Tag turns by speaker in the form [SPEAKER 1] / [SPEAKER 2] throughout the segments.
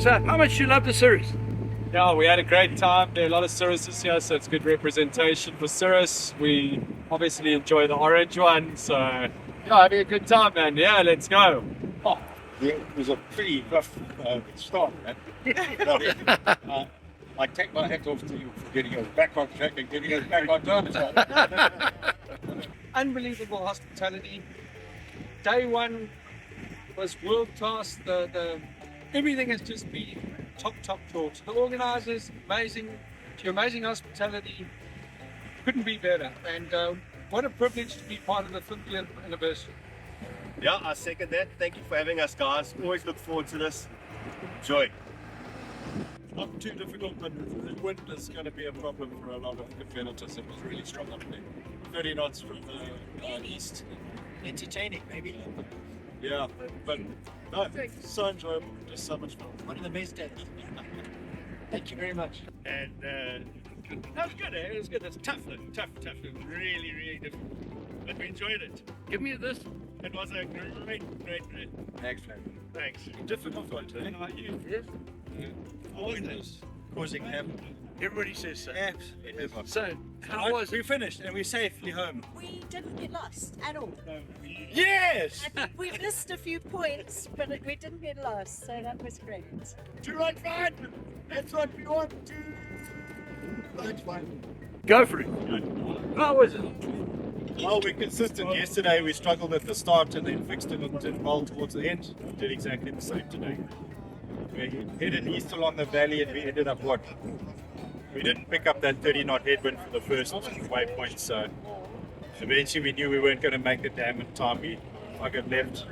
[SPEAKER 1] So, how much do you love the series?
[SPEAKER 2] Yeah, we had a great time. There are a lot of cirrus this year, so it's good representation for cirrus. We obviously enjoy the orange one, so yeah, having a good time, man. Yeah, let's go.
[SPEAKER 3] Oh, it was a pretty rough start, man. I take my hat off to you for getting us back on track and getting us back on time.
[SPEAKER 2] Unbelievable hospitality. Day one was world class. The everything has just been top notch. The organisers, amazing hospitality. Couldn't be better. And what a privilege to be part of the 50th anniversary.
[SPEAKER 4] Yeah, I second that. Thank you for having us, guys. Always look forward to this. Enjoy.
[SPEAKER 5] Not too difficult, but the wind is going to be a problem for a lot of competitors. It was really strong up there. 30 knots from the east.
[SPEAKER 6] Entertaining, maybe.
[SPEAKER 5] Yeah, but no, so enjoyable. Just so much fun.
[SPEAKER 6] One of the best days. Thank you very much.
[SPEAKER 4] And that was good. It was good. It's tough. It was really, really difficult. But we enjoyed it.
[SPEAKER 1] Give me this.
[SPEAKER 4] It was a great.
[SPEAKER 5] Thanks, man.
[SPEAKER 4] Thanks.
[SPEAKER 5] Difficult one, too.
[SPEAKER 1] Yes.
[SPEAKER 5] Always causing havoc.
[SPEAKER 1] Everybody says so.
[SPEAKER 5] Absolutely.
[SPEAKER 1] So, how was
[SPEAKER 5] We finished and we're safely home.
[SPEAKER 7] We didn't get lost at all.
[SPEAKER 5] Yes!
[SPEAKER 7] I think we missed a few points, but we didn't get lost, so that was great.
[SPEAKER 3] To run fun! That's what we want to. That's fun.
[SPEAKER 1] Go for it. How was it?
[SPEAKER 5] Well, we're consistent. Yesterday we struggled at the start and then fixed it well towards the end. Did exactly the same today. We headed east along the valley and we ended up what? We didn't pick up that 30 knot headwind for the first waypoint, so eventually we knew we weren't going to make the dam in time. We fucking left.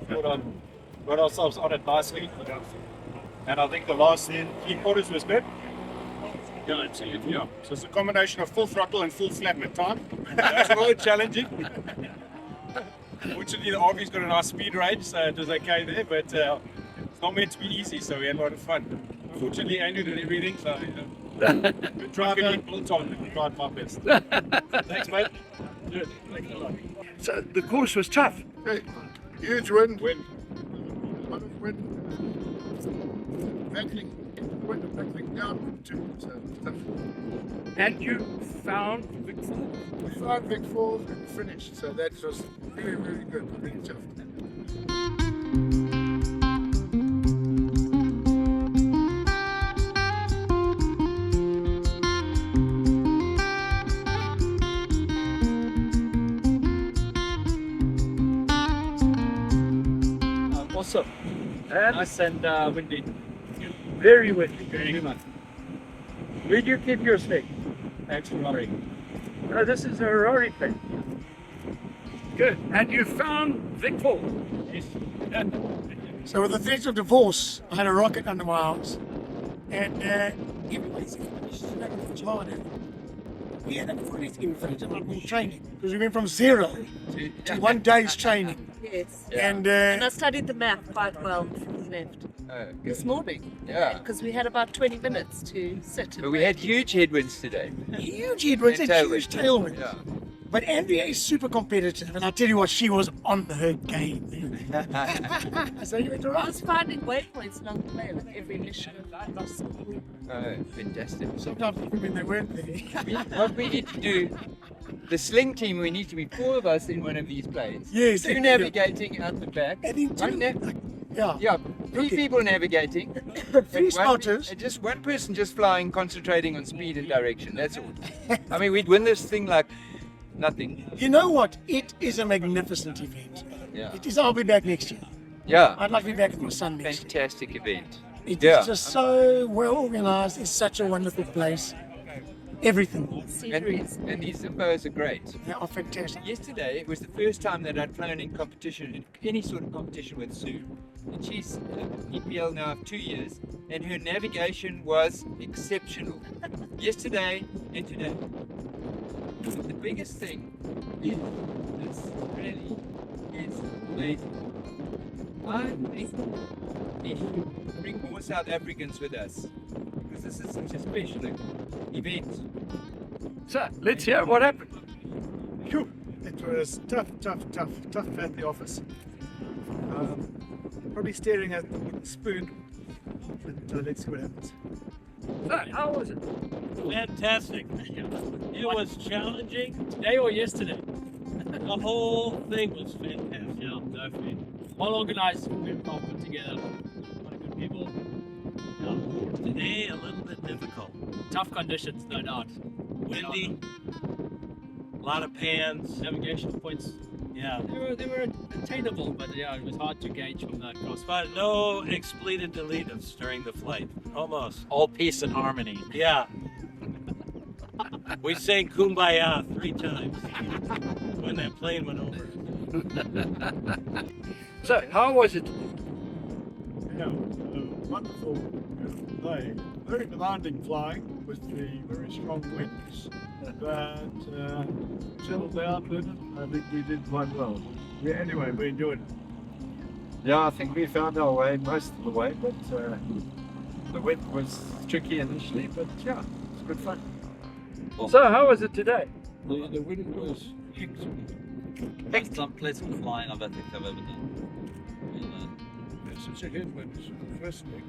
[SPEAKER 5] Got ourselves on it nicely. And I think the last 3/4 was good.
[SPEAKER 3] Yeah, I'd say it, yeah. So it's a combination of full throttle and full flap at time.
[SPEAKER 5] That's really challenging. Fortunately, the RV's got a nice speed range, so it was okay there, but it's not meant to be easy, so we had a lot of fun. Fortunately, Andrew did everything, so good driver. Tried my best. Thanks, mate. Good. Thanks a lot.
[SPEAKER 1] So, the course was tough.
[SPEAKER 3] Hey, huge wind.
[SPEAKER 5] Win.
[SPEAKER 3] A lot of wind. Battling down too. So tough.
[SPEAKER 1] And you found Vic Falls.
[SPEAKER 3] We found Vic Falls and finished, so that was really, really good. Really tough.
[SPEAKER 2] Awesome.
[SPEAKER 1] And
[SPEAKER 2] Nice and windy.
[SPEAKER 1] very windy.
[SPEAKER 2] Very much.
[SPEAKER 1] Where do you keep your snake?
[SPEAKER 2] Thanks for Rory.
[SPEAKER 1] Oh, this is a Rory thing. Good. And you found Vic Falls.
[SPEAKER 2] Yes.
[SPEAKER 6] So with the threat of divorce, I had a rocket under my arms. And everybody's finished harder. We had a fully finished training. Because we went from 0 to 1 day's training.
[SPEAKER 7] Yes.
[SPEAKER 6] And
[SPEAKER 7] And I studied the map quite well before we left this morning.
[SPEAKER 8] Yeah.
[SPEAKER 7] Because we had about 20 minutes to sit.
[SPEAKER 8] But we had huge headwinds today.
[SPEAKER 6] huge headwinds and huge tailwinds.
[SPEAKER 8] Yeah.
[SPEAKER 6] But Andrea is super competitive, and I tell you what, she was on her game. So you went
[SPEAKER 7] I
[SPEAKER 6] around.
[SPEAKER 7] was finding waypoints along the way with every mission.
[SPEAKER 8] Oh, fantastic.
[SPEAKER 6] Sometimes even when they weren't there.
[SPEAKER 8] What we need to do, the sling team, we need to be 4 of us in one of these planes.
[SPEAKER 6] Yes.
[SPEAKER 8] 2 navigating out the back.
[SPEAKER 6] And then
[SPEAKER 8] One
[SPEAKER 6] yeah.
[SPEAKER 8] yeah, 3
[SPEAKER 6] Okay.
[SPEAKER 8] people navigating.
[SPEAKER 6] But 3
[SPEAKER 8] and
[SPEAKER 6] spotters.
[SPEAKER 8] and just one person just flying, concentrating on speed and direction. That's all. I mean, we'd win this thing like nothing.
[SPEAKER 6] You know what? It is a magnificent event.
[SPEAKER 8] Yeah.
[SPEAKER 6] It is. I'll be back next year.
[SPEAKER 8] Yeah.
[SPEAKER 6] I'd like to be back with my son next year.
[SPEAKER 8] Fantastic event.
[SPEAKER 6] It's
[SPEAKER 8] Yeah.
[SPEAKER 6] just so well organized. It's such a wonderful place. Everything.
[SPEAKER 7] Sceneries.
[SPEAKER 8] And these Zimbos are great.
[SPEAKER 6] They are fantastic.
[SPEAKER 8] Yesterday it was the first time that I'd flown in competition, in any sort of competition with Sue. And she's EPL now of 2 years, and her navigation was exceptional. Yesterday and today. The biggest thing is this really is amazing. I think we should bring more South Africans with us, because this is such a special event.
[SPEAKER 1] So, let's hear what happened.
[SPEAKER 5] Phew. It was tough at the office. Probably staring at the wooden spoon
[SPEAKER 3] So let's see what happens.
[SPEAKER 1] So, how was it?
[SPEAKER 9] Fantastic. It was challenging today or yesterday. The whole thing was fantastic. Yeah, definitely. Well organized, very well put together. A lot of good people. Yeah. Today a little bit difficult. Tough conditions, no doubt. Windy, a lot of pans, navigation points. Yeah. They were attainable, but yeah, it was hard to gauge from that cross. But no expletive deleteds during the flight. Almost. All peace and harmony. Yeah. We sang Kumbaya 3 times when that plane went over.
[SPEAKER 1] So, how was it?
[SPEAKER 3] Yeah, wonderful day. Very demanding flying with the very strong winds, but settled down with it. I think we did quite well. Yeah, anyway, we enjoyed it.
[SPEAKER 2] Yeah, I think we found our way most of the way, but the wind was tricky initially, but yeah, it's good fun.
[SPEAKER 1] So, how was it today?
[SPEAKER 3] The wind was
[SPEAKER 10] Most unpleasant flying I've ever done.
[SPEAKER 3] It's such a headwind, first thing,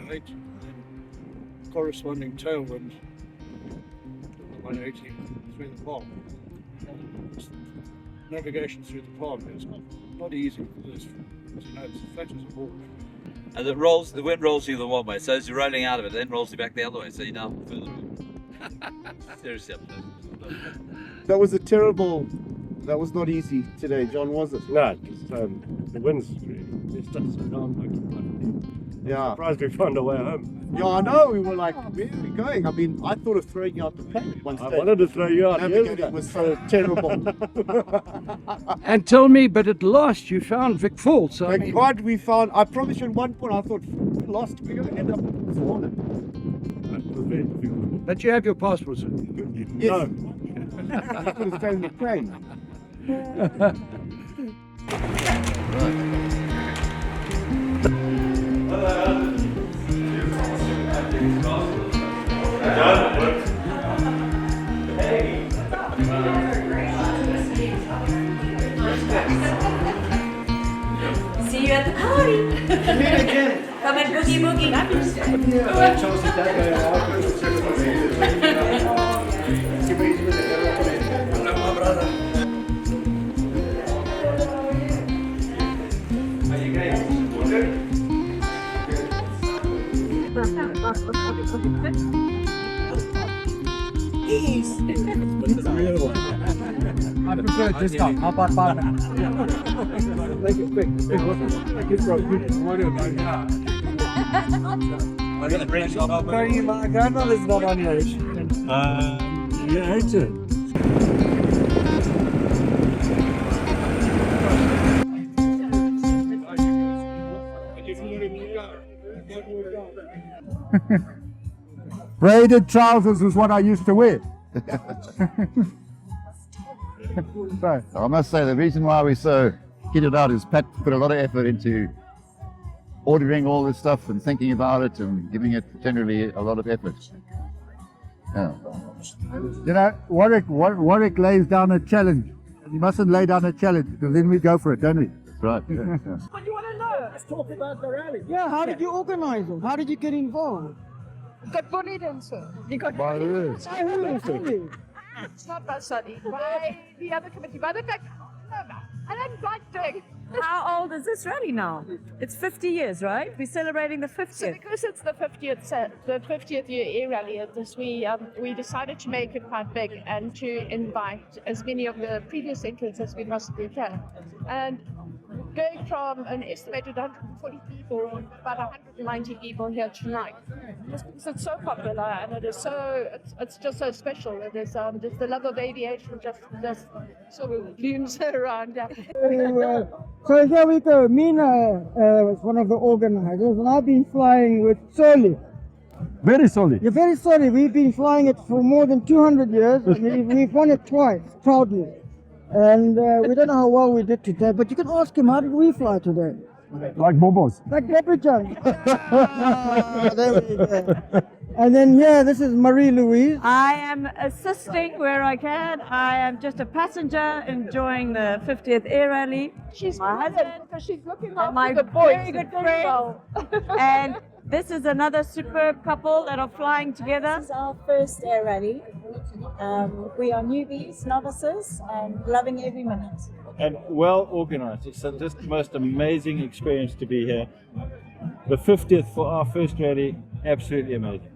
[SPEAKER 3] right, and corresponding tailwind, the 180 through the pond. Navigation through the pond is not easy because you know, it's flat as a board.
[SPEAKER 10] And the wind rolls you the one way, so as you're rolling out of it, then rolls you back the other way, so you're now further away. Seriously,
[SPEAKER 5] That was not easy today, John, was it?
[SPEAKER 11] No, just, the wind's it's just
[SPEAKER 5] Yeah.
[SPEAKER 11] surprised we found our way home.
[SPEAKER 5] Yeah, I know. We were like, where are we going? I mean, I thought of throwing out the plane at one
[SPEAKER 11] I
[SPEAKER 5] stage.
[SPEAKER 11] wanted to throw you out.
[SPEAKER 5] Navigating was so terrible.
[SPEAKER 1] And tell me, but at last you found Vic Falls. So,
[SPEAKER 5] Thank God we found. I promise you, at one point I thought, lost. We're going to end up in this morning.
[SPEAKER 11] It was very difficult.
[SPEAKER 1] but you have your passports.
[SPEAKER 5] Yes. I could have stayed in the plane.
[SPEAKER 7] See you at the party. Come and boogie boogie.
[SPEAKER 1] I prefer discount. How about bar? Make it quick. Make it from
[SPEAKER 8] My grandmother's not on your
[SPEAKER 11] Yeah, it's it.
[SPEAKER 6] Braided trousers was what I used to wear. So,
[SPEAKER 12] I must say the reason why we're so kitted out is Pat put a lot of effort into ordering all this stuff and thinking about it and giving it generally a lot of effort. Yeah.
[SPEAKER 6] you know, Warwick lays down a challenge. You mustn't lay down a challenge because then we go for it, don't we?
[SPEAKER 12] That's right. Yeah, yeah.
[SPEAKER 6] What do you want to know? Let's talk about the rally.
[SPEAKER 8] Yeah, how did you organize them? How did you get involved?
[SPEAKER 7] Got bullied and so. You got
[SPEAKER 6] By who?
[SPEAKER 7] It's not by Sunny. By the other committee. By the fact, no, I don't like doing.
[SPEAKER 13] How old is this rally now? It's 50 years, right? We're celebrating the 50th.
[SPEAKER 7] So because it's the 50th year air rally of this, we decided to make it quite big and to invite as many of the previous entrants as we possibly can. And going from an estimated 140 people, about 190 people here tonight, just because it's so popular and it is so, it's just so special. It is just the love of aviation just sort of looms around.
[SPEAKER 8] So here we go. Mina was one of the organizers, and I've been flying with Soli.
[SPEAKER 6] Very solid.
[SPEAKER 8] You're very sorry. We've been flying it for more than 200 years, and we've won it twice, proudly. And we don't know how well we did today, but you can ask him, how did we fly today?
[SPEAKER 6] Like Bobos.
[SPEAKER 8] Like Leprechaun. There we go. And then here, this is Marie-Louise.
[SPEAKER 13] I am assisting where I can. I am just a passenger enjoying the 50th Air Rally.
[SPEAKER 7] She's
[SPEAKER 13] my husband
[SPEAKER 7] because she's looking
[SPEAKER 13] and
[SPEAKER 7] after
[SPEAKER 13] my
[SPEAKER 7] the boys.
[SPEAKER 13] very good friend. And This is another superb couple that are flying together.
[SPEAKER 14] This is our first air rally. We are newbies, novices, and loving every minute.
[SPEAKER 5] And well organized. It's just the most amazing experience to be here. The 50th for our first rally, absolutely amazing.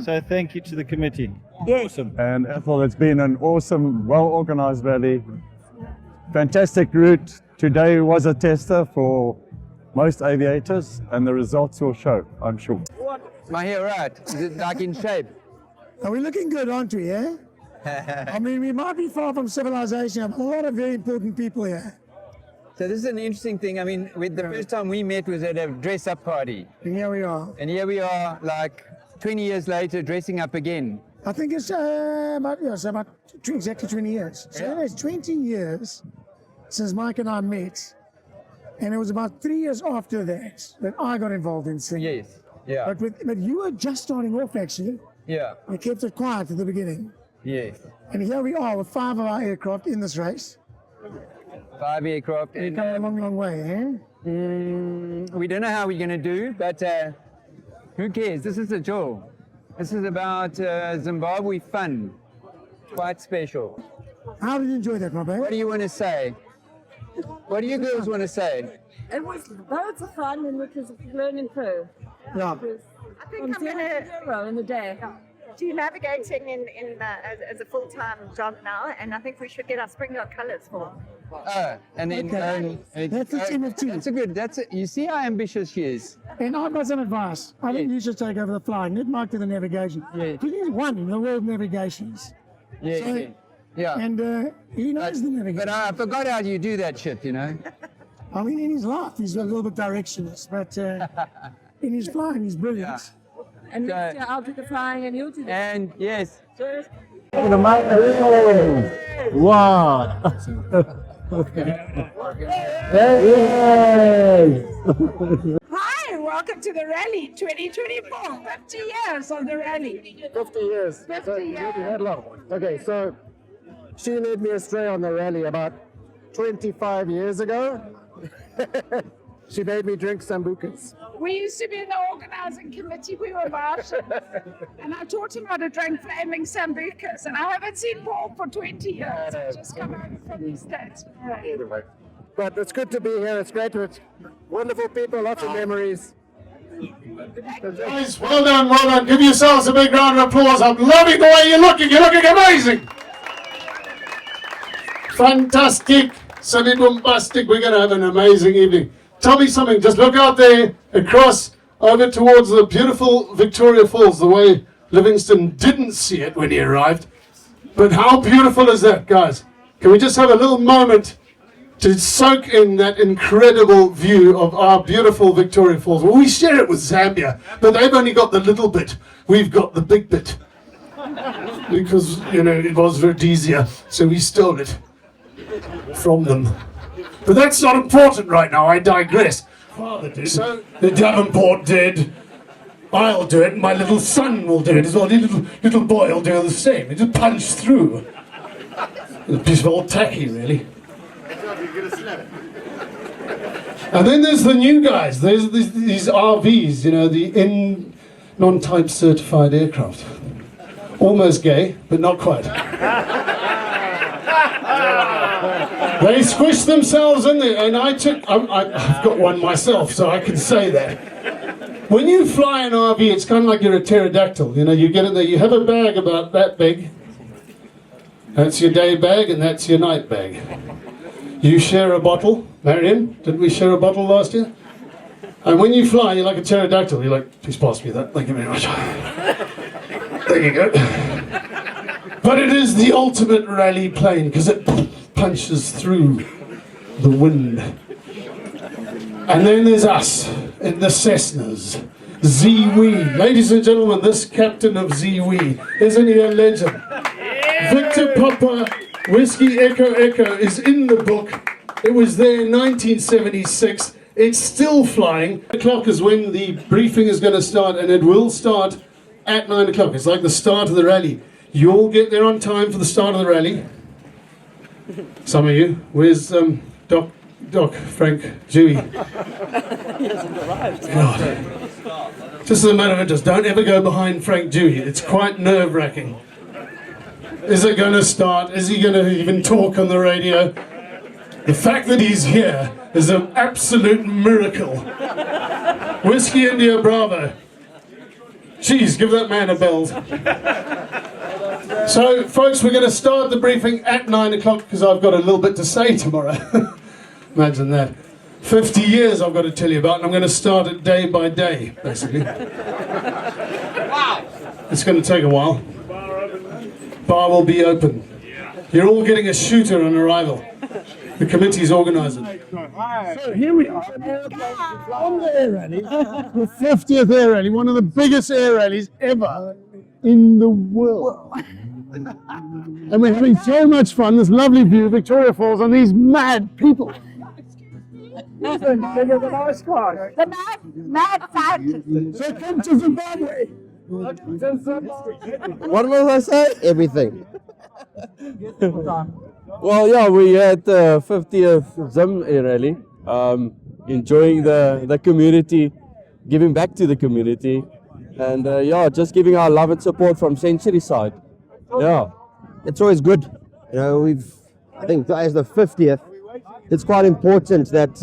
[SPEAKER 5] So thank you to the committee.
[SPEAKER 13] Yes.
[SPEAKER 5] Awesome.
[SPEAKER 11] And Ethel, it's been an awesome, well-organized rally. Fantastic route. Today was a tester for most aviators, and the results will show, I'm sure.
[SPEAKER 8] Am I here right? Is it like in shape?
[SPEAKER 6] Are we looking good, aren't we, yeah? I mean, we might be far from civilization, but a lot of very important people here.
[SPEAKER 8] So this is an interesting thing. I mean, the first time we met was at a dress-up party.
[SPEAKER 6] And here we are.
[SPEAKER 8] And here we are, like 20 years later, dressing up again.
[SPEAKER 6] I think it's about exactly 20 years. So it's 20 years since Mike and I met. And it was about 3 years after that I got involved in singing.
[SPEAKER 8] Yes, yeah.
[SPEAKER 6] But you were just starting off, actually.
[SPEAKER 8] Yeah.
[SPEAKER 6] We kept it quiet at the beginning.
[SPEAKER 8] Yes.
[SPEAKER 6] And here we are with 5 of our aircraft in this race.
[SPEAKER 8] 5 aircraft.
[SPEAKER 6] We've come a long, long way, eh?
[SPEAKER 8] We don't know how we're going to do, but who cares? This is a jewel. This is about Zimbabwe fun. Quite special.
[SPEAKER 6] How did you enjoy that, my baby?
[SPEAKER 8] What do you want to say? What do you girls want to say?
[SPEAKER 14] It was loads of fun and it was a learning curve.
[SPEAKER 6] Yeah.
[SPEAKER 7] I think I'm going
[SPEAKER 14] to in the day.
[SPEAKER 7] do navigating as a full-time job now, and I think we should get our Springbok colours for.
[SPEAKER 8] And then
[SPEAKER 6] that's a team of two.
[SPEAKER 8] That's a good. You see how ambitious she is.
[SPEAKER 6] And I've got some advice. I think you should take over the flying. Let Mike do the navigation.
[SPEAKER 8] Yeah.
[SPEAKER 6] Because he's won in the world navigations.
[SPEAKER 8] Yeah.
[SPEAKER 6] So,
[SPEAKER 8] yeah.
[SPEAKER 6] And he knows the navigation.
[SPEAKER 8] But I forgot how you do that shit, you know.
[SPEAKER 6] I mean, in his life, he's a little bit directionless, but in his flying, he's brilliant.
[SPEAKER 8] Yeah.
[SPEAKER 14] And next year I'll do the flying and you'll do the...
[SPEAKER 8] And yes.
[SPEAKER 11] Wow.
[SPEAKER 7] Hi, welcome to the rally 2024. 50 years on the rally.
[SPEAKER 6] 50 years.
[SPEAKER 7] 50 years.
[SPEAKER 6] That long. Okay, so she led me astray on the rally about 25 years ago. She made me drink sambucas.
[SPEAKER 7] We used to be in the organizing committee. We were Martians. And I taught him how to drink flaming sambucas. And I haven't seen Paul for 20 years. I just come over from the States.
[SPEAKER 6] Anyway, but it's good to be here. It's great with wonderful people, lots of memories.
[SPEAKER 3] Guys, well done, well done. Give yourselves a big round of applause. I'm loving the way you're looking. You're looking amazing. Fantastic. Sunny bombastic. We're going to have an amazing evening. Tell me something. Just look out there, across, over towards the beautiful Victoria Falls, the way Livingston didn't see it when he arrived. But how beautiful is that, guys? Can we just have a little moment to soak in that incredible view of our beautiful Victoria Falls? Well, we share it with Zambia, but they've only got the little bit. We've got the big bit. Because, you know, it was Rhodesia, so we stole it from them. But that's not important right now, I digress. Father did. So the Davenport did. I'll do it, and my little son will do it as well. The little boy will do the same. He just punch through. It's a piece of old tacky, really. And then there's the new guys. There's these RVs, you know, the non-type certified aircraft. Almost gay, but not quite. They squished themselves in there, and I've got one myself, so I can say that. When you fly an RV, it's kind of like you're a pterodactyl. You know, you get in there, you have a bag about that big. That's your day bag, and that's your night bag. You share a bottle. Marion, didn't we share a bottle last year? And when you fly, you're like a pterodactyl. You're like, please pass me that. Thank you very much. There you go. But it is the ultimate rally plane, because it punches through the wind. And then there's us in the Cessnas. Zimbabwean. Ladies and gentlemen, this captain of Zimbabwean, isn't he a legend? Victor Papa Whiskey Echo Echo is in the book. It was there in 1976. It's still flying. 9 o'clock is when the briefing is going to start, and it will start at 9 o'clock. It's like the start of the rally. You'll get there on time for the start of the rally. Some of you. Where's Doc
[SPEAKER 15] Doc, Frank, Dewey.
[SPEAKER 9] He hasn't arrived.
[SPEAKER 15] God. Just as a matter of interest, don't ever go behind Frank Dewey. It's quite nerve-wracking. Is it going to start? Is he going to even talk on the radio? The fact that he's here is an absolute miracle. Whiskey India Bravo. Jeez, give that man a bell. So, folks, we're going to start the briefing at 9 o'clock because I've got a little bit to say tomorrow. Imagine that. 50 years I've got to tell you about, and I'm going to start it day by day, basically. Wow! It's going to take a while. Bar will be open. You're all getting a shooter on arrival. The committee's organising.
[SPEAKER 6] So here we are on the air rally, the 50th air rally, one of the biggest air rallies ever in the world. And we're having so much fun, this lovely view of Victoria Falls and these mad people.
[SPEAKER 13] The mad scientists.
[SPEAKER 6] So come to Zimbabwe.
[SPEAKER 16] What was I say? Everything. Well, yeah, we had the 50th Zim Rally, enjoying the community, giving back to the community, and yeah, just giving our love and support from Century side. Yeah,
[SPEAKER 17] it's always good. You know, I think as the 50th, it's quite important that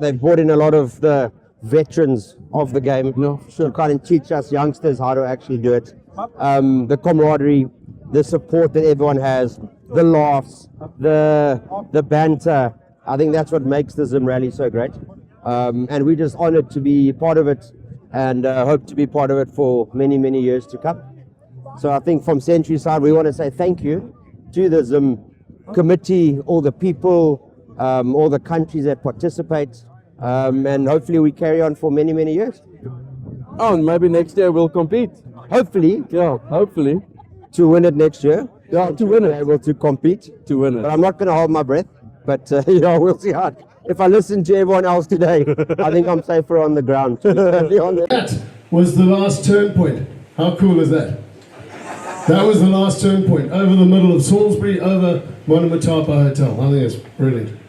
[SPEAKER 17] they've brought in a lot of the veterans of the game to kind of teach us youngsters how to actually do it. The camaraderie, the support that everyone has, the laughs, the banter. I think that's what makes the Zim Rally so great. And we're just honored to be part of it and hope to be part of it for many, many years to come. So I think from Century side, we want to say thank you to the Zim committee, all the people, all the countries that participate, and hopefully we carry on for many, many years.
[SPEAKER 16] Oh, and maybe next year we'll compete.
[SPEAKER 17] Hopefully.
[SPEAKER 16] Yeah, hopefully.
[SPEAKER 17] To win it next year.
[SPEAKER 16] Yeah, to win it.
[SPEAKER 17] Able to compete.
[SPEAKER 16] To win it.
[SPEAKER 17] But I'm not going to hold my breath. But, we'll see how. If I listen to everyone else today, I think I'm safer on the ground.
[SPEAKER 15] That was the last turn point. How cool is that? That was the last turn point. Over the middle of Salisbury, over Monomatapa Hotel. I think it's brilliant.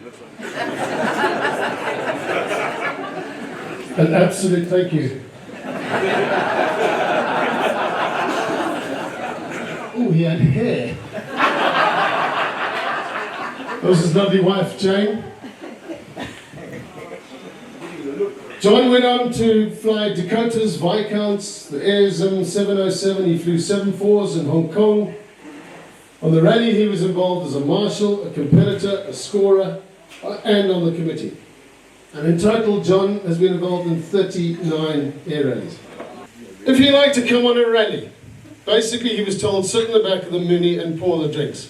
[SPEAKER 15] An absolute thank you. Oh, he had hair. That was his lovely wife, Jane. John went on to fly Dakotas, Viscounts, the Air Zim 707. He flew 74s in Hong Kong. On the rally, he was involved as a marshal, a competitor, a scorer, and on the committee. And in total, John has been involved in 39 air rallies. If you like to come on a rally, basically he was told, sit in the back of the Mini and pour the drinks.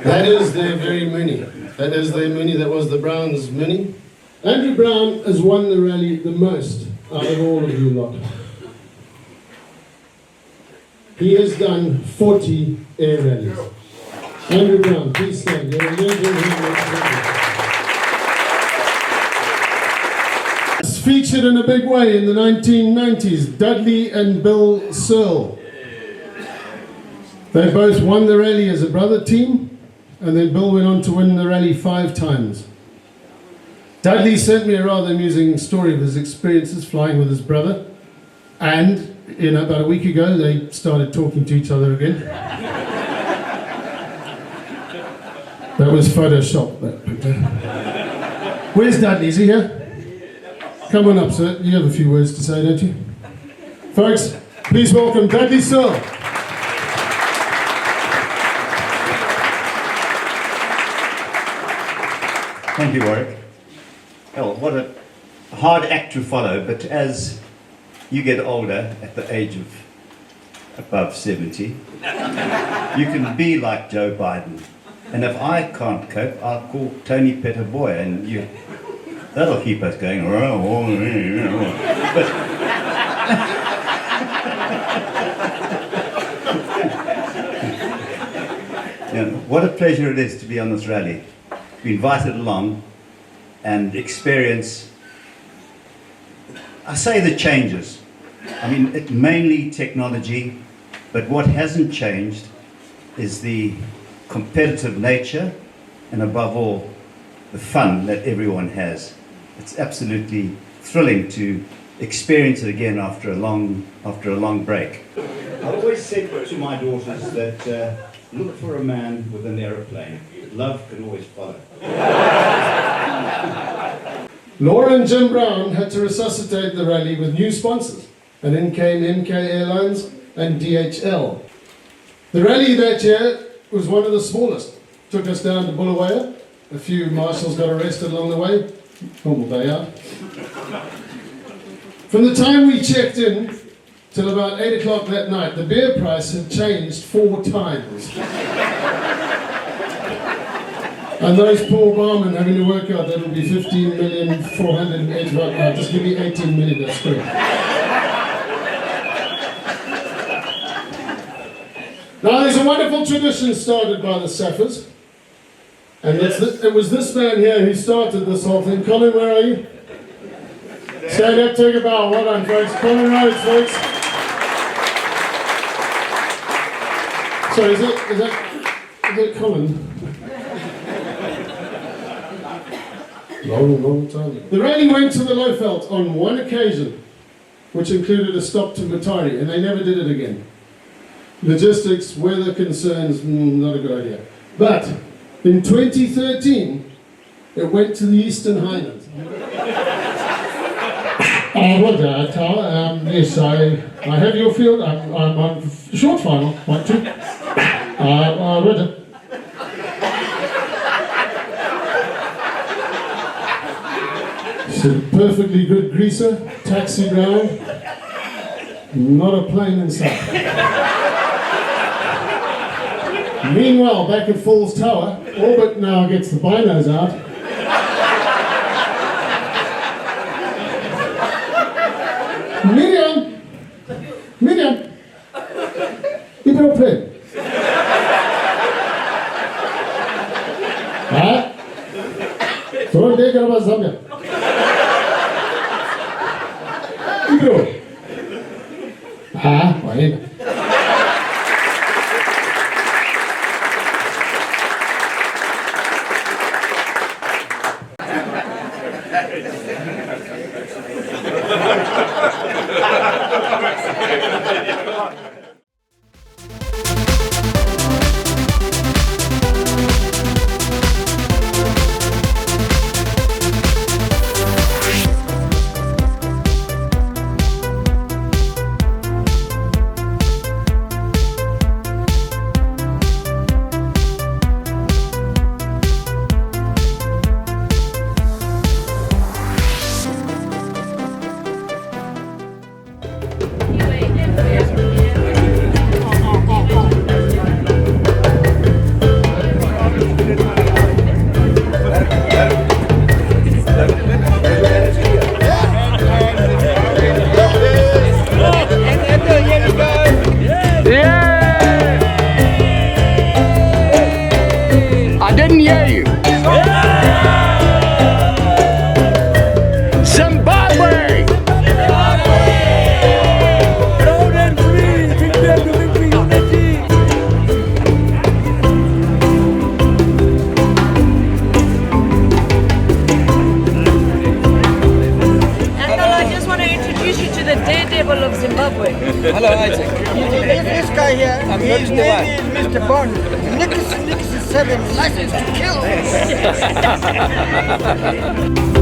[SPEAKER 15] That is their very Mini. That is their Mini. That was the Browns' Mini. Andrew Brown has won the rally the most out of all of you lot. He has done 40 air rallies. Andrew Brown, please stand. You're a legend. Featured in a big way in the 1990s, Dudley and Bill Searle. They both won the rally as a brother team, and then Bill went on to win the rally 5 times. Dudley sent me a rather amusing story of his experiences flying with his brother, and about a week ago they started talking to each other again. That was Photoshop, that picture. Where's Dudley? Is he here? Come on up, sir. You have a few words to say, don't you? Folks, please welcome Dudley Searle.
[SPEAKER 18] Thank you, Warwick. Well, what a hard act to follow, but as you get older, at the age of above 70, you can be like Joe Biden. And if I can't cope, I'll call Tony Petterboy, and that'll keep us going. But what a pleasure it is to be on this rally, to be invited along and experience, I say, the changes. I mean, mainly technology, but what hasn't changed is the competitive nature and above all, the fun that everyone has. It's absolutely thrilling to experience it again after a long break. I always said to my daughters that look for a man with an aeroplane. Love can always follow.
[SPEAKER 15] Laura and Jim Brown had to resuscitate the rally with new sponsors, and in came MK Airlines and DHL. The rally that year was one of the smallest. Took us down to Bulawayo. A few marshals got arrested along the way. Normal day out. From the time we checked in till about 8 o'clock that night, the beer price had changed 4 times. And those poor barmen having to work out that it'll be 15,485,000. Just give me 18 million, that's great. Now there's a wonderful tradition started by the Saffers. And it was this man here who started this whole thing. Colin, where are you? Stand up, take a bow. Well done, folks. Colin Rhodes, folks. Sorry, is that Colin? Long time ago. The rally went to the Lowveld on one occasion, which included a stop to Matari, and they never did it again. Logistics, weather concerns, not a good idea. But in 2013, it went to the Eastern Highlands. Yes, I have your field. I'm on short final, 1-2. Roger. It's a perfectly good greaser, taxi round, not a plane in sight. Meanwhile, back at Falls Tower, Orbit now gets the binos out. Miriam, you don't play. Huh? Don't take it about Zambia. Ibro. Why?
[SPEAKER 6] Zimbabwe! Proud and free, declare to victory unity!
[SPEAKER 13] Uncle, I just want to introduce you to the daredevil of Zimbabwe.
[SPEAKER 19] Hello, Isaac.
[SPEAKER 20] This guy here, his name is Mr. Bond. Nicholas 7, license to kill.